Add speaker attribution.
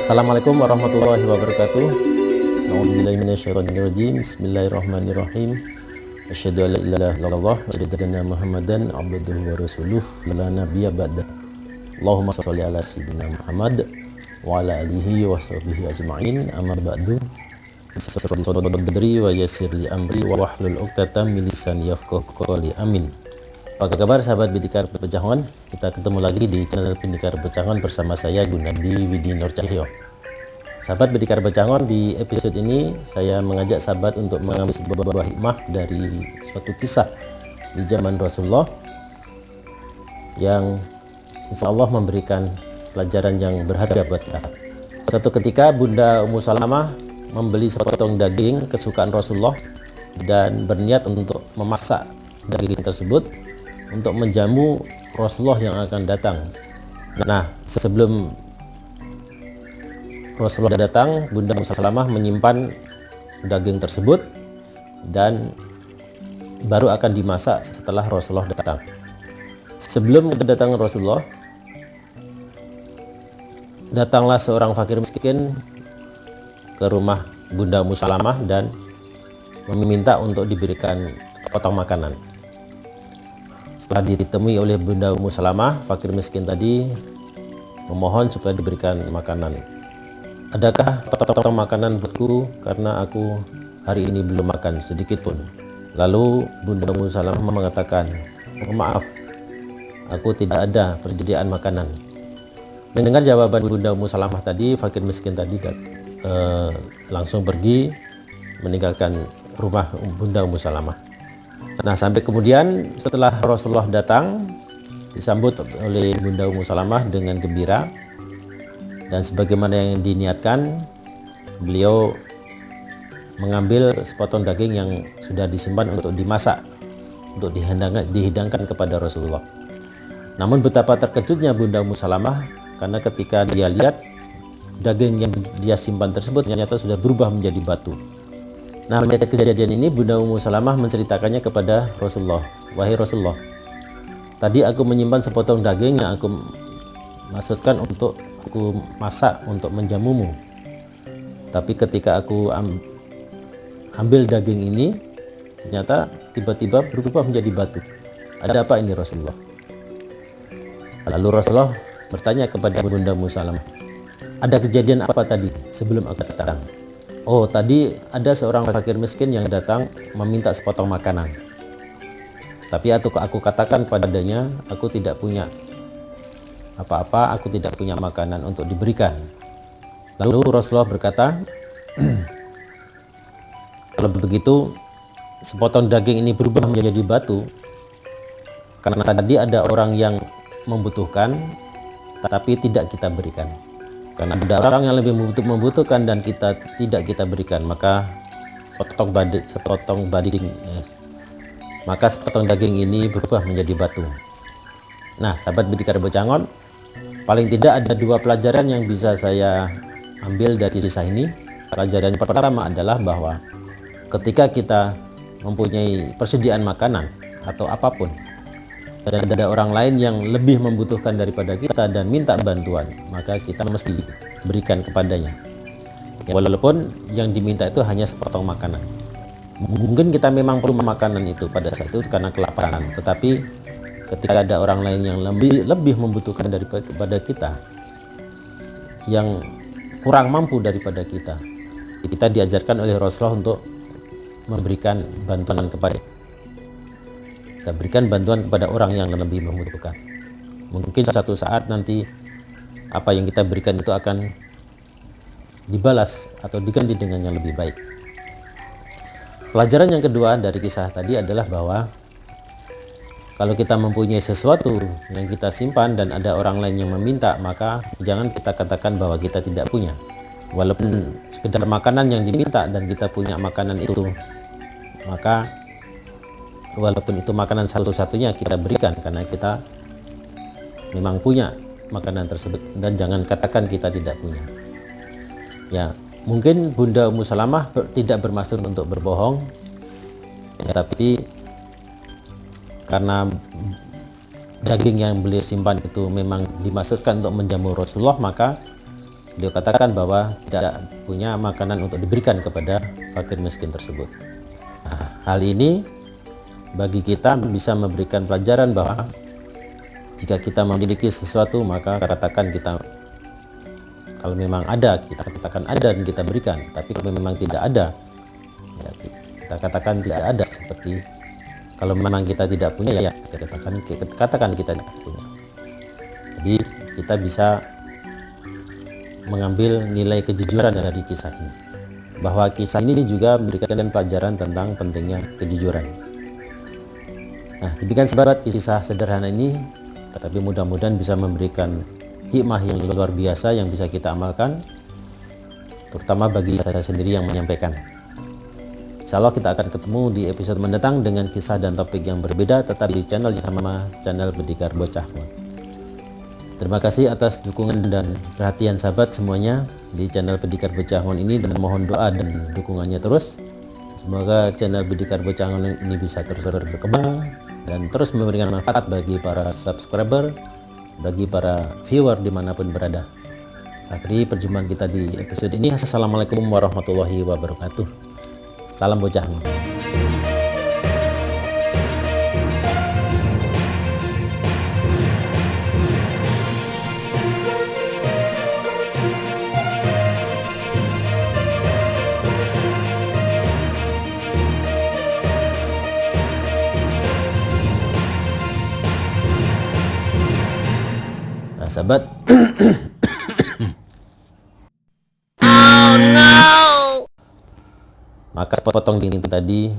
Speaker 1: Assalamualaikum warahmatullahi wabarakatuh. A'udzubillahi minasyaitonirrajim. Bismillahirrahmanirrahim. Asyhadu an la ilaha illallah wa asyhadu anna Muhammadan abduhu wa rasuluh la nabiyya ba'da. Allahumma shalli ala sayyidina Muhammad wa ala alihi wa sahbihi ajma'in. Amma ba'du. Sadri wa yassir li amri wa wahlul 'uqdatam min lisani yafqahu qawli. Amin. Apa kabar sahabat Bidikar Pecahan? Kita ketemu lagi di channel Bidikar Pecahan bersama saya Gunadi Widi Nur Cahyo. Sahabat Bidikar Pecahan, di episode ini saya mengajak sahabat untuk mengambil sebuah hikmah dari suatu kisah di zaman Rasulullah yang insya Allah memberikan pelajaran yang berharga buat kita. Suatu ketika Bunda Ummu Salamah membeli sepotong daging kesukaan Rasulullah dan berniat untuk memasak daging tersebut untuk menjamu Rasulullah yang akan datang. Nah, sebelum Rasulullah datang, Bunda Ummu Salamah menyimpan daging tersebut dan baru akan dimasak setelah Rasulullah datang. Sebelum kedatangan Rasulullah, datanglah seorang fakir miskin ke rumah Bunda Ummu Salamah dan meminta untuk diberikan potong makanan. Setelah ditemui oleh Bunda Ummu Salamah, fakir miskin tadi memohon supaya diberikan makanan. Adakah potong makanan buatku karena aku hari ini belum makan sedikit pun? Lalu Bunda Ummu Salamah mengatakan, oh, maaf, aku tidak ada persediaan makanan. Mendengar jawaban Bunda Ummu Salamah tadi, fakir miskin tadi langsung pergi meninggalkan rumah Bunda Ummu Salamah. Nah, sampai kemudian setelah Rasulullah datang, disambut oleh Bunda Ummu Salamah dengan gembira, dan sebagaimana yang diniatkan, beliau mengambil sepotong daging yang sudah disimpan untuk dimasak, untuk dihidangkan kepada Rasulullah. Namun betapa terkejutnya Bunda Ummu Salamah karena ketika dia lihat daging yang dia simpan tersebut ternyata sudah berubah menjadi batu. Nah, melihat kejadian ini, Bunda Ummu Salamah menceritakannya kepada Rasulullah. Wahai Rasulullah, tadi aku menyimpan sepotong daging yang aku maksudkan untuk aku masak untuk menjamumu. Tapi ketika aku ambil daging ini, ternyata tiba-tiba berubah menjadi batu. Ada apa ini Rasulullah? Lalu Rasulullah bertanya kepada Bunda Ummu Salamah, ada kejadian apa tadi sebelum aku datang? Oh, tadi ada seorang fakir miskin yang datang meminta sepotong makanan. Tapi aku katakan padanya, aku tidak punya apa-apa, aku tidak punya makanan untuk diberikan. Lalu Rasulullah berkata, kalau begitu sepotong daging ini berubah menjadi batu karena tadi ada orang yang membutuhkan tapi tidak kita berikan. Karena ada orang yang lebih membutuhkan dan tidak kita berikan, maka sepotong daging ini berubah menjadi batu. Nah, sahabat Bidikar Pecahan, paling tidak ada dua pelajaran yang bisa saya ambil dari kisah ini. Pelajaran pertama adalah bahwa ketika kita mempunyai persediaan makanan atau apapun, dan ada orang lain yang lebih membutuhkan daripada kita dan minta bantuan, maka kita mesti berikan kepadanya, walaupun yang diminta itu hanya sepotong makanan. Mungkin kita memang perlu makanan itu pada saat itu karena kelaparan, tetapi ketika ada orang lain yang lebih membutuhkan daripada kita, yang kurang mampu daripada kita diajarkan oleh Rasulullah untuk memberikan bantuan kepada kita, berikan bantuan kepada orang yang lebih membutuhkan. Mungkin satu saat nanti apa yang kita berikan itu akan dibalas atau diganti dengan yang lebih baik. Pelajaran yang kedua dari kisah tadi adalah bahwa Kalau kita mempunyai sesuatu yang kita simpan dan ada orang lain yang meminta, maka jangan kita katakan bahwa kita tidak punya. Walaupun sekedar makanan yang diminta dan kita punya makanan itu, maka walaupun itu makanan satu-satunya kita berikan karena kita memang punya makanan tersebut, dan jangan katakan kita tidak punya. Ya, mungkin Bunda Ummu Salamah tidak bermaksud untuk berbohong, ya, tapi karena daging yang beliau simpan itu memang dimaksudkan untuk menjamu Rasulullah, maka beliau katakan bahwa tidak punya makanan untuk diberikan kepada fakir miskin tersebut. Nah, hal ini bagi kita bisa memberikan pelajaran bahwa jika kita memiliki sesuatu, maka katakan kita, kalau memang ada, kita katakan ada dan kita berikan. Tapi kalau memang tidak ada, ya kita katakan tidak ada. Seperti kalau memang kita tidak punya, ya kita katakan kita tidak punya. Jadi kita bisa mengambil nilai kejujuran dari kisah ini, bahwa kisah ini juga memberikan pelajaran tentang pentingnya kejujuran. Nah, demikian sahabat kisah sederhana ini, tetapi mudah-mudahan bisa memberikan hikmah yang luar biasa yang bisa kita amalkan, terutama bagi saya sendiri yang menyampaikan. Insya Allah kita akan ketemu di episode mendatang dengan kisah dan topik yang berbeda, tetap di channel yang sama, channel Pendikar Bocah Mon. Terima kasih atas dukungan dan perhatian sahabat semuanya di channel Pendikar Bocah Mon ini, dan mohon doa dan dukungannya terus. Semoga channel Pendikar Bocah Mon ini bisa terus berkembang dan terus memberikan manfaat bagi para subscriber, bagi para viewer dimanapun berada. Saya akhiri perjumpaan kita di episode ini. Assalamualaikum warahmatullahi wabarakatuh. Salam Bocah Mon. Nah, sahabat, maka potong dinding tadi